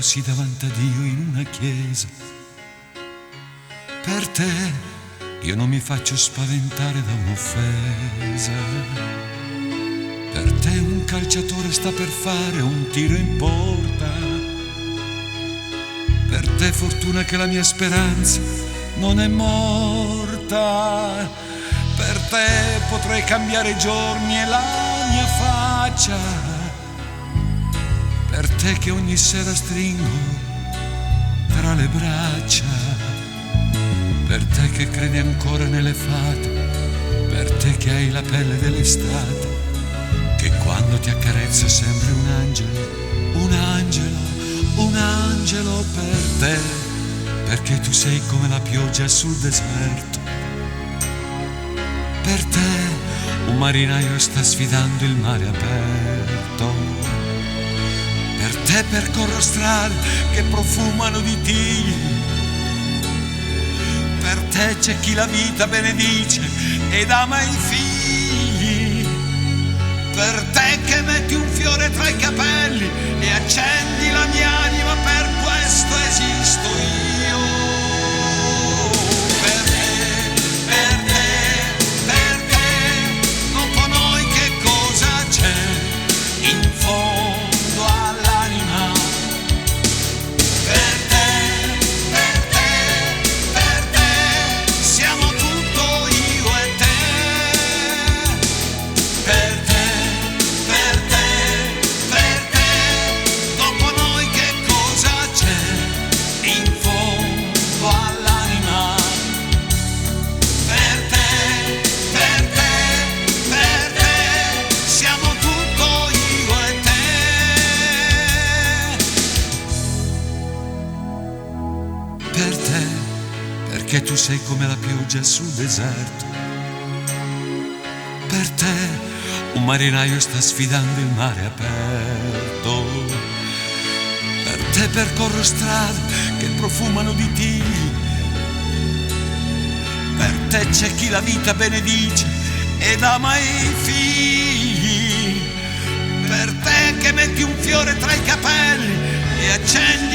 così davanti a Dio in una chiesa. Per te io non mi faccio spaventare da un'offesa. Per te un calciatore sta per fare un tiro in porta. Per te fortuna che la mia speranza non è morta. Per te potrei cambiare i giorni e la mia faccia. Per te che ogni sera stringo tra le braccia. Per te che credi ancora nelle fate. Per te che hai la pelle dell'estate, che quando ti accarezza sembri un angelo, un angelo, un angelo per te, perché tu sei come la pioggia sul deserto. Per te un marinaio sta sfidando il mare aperto. Per te percorro strade che profumano di tigli. Per te c'è chi la vita benedice ed ama i figli. Per te che metti un fiore tra i capelli e accendi la mia anima, per questo esisto io. Per te, dopo noi che cosa c'è in fondo all'anima? Per te, siamo tutto io e te. Per te, dopo noi che cosa c'è in fondo all'anima? Per te, siamo tutto io e te. Per te, perché tu sei come la pioggia sul deserto. Per te un marinaio sta sfidando il mare aperto. Per te percorro strade che profumano di tigli. Per te c'è chi la vita benedice ed ama i figli. Per te che metti un fiore tra i capelli e accendi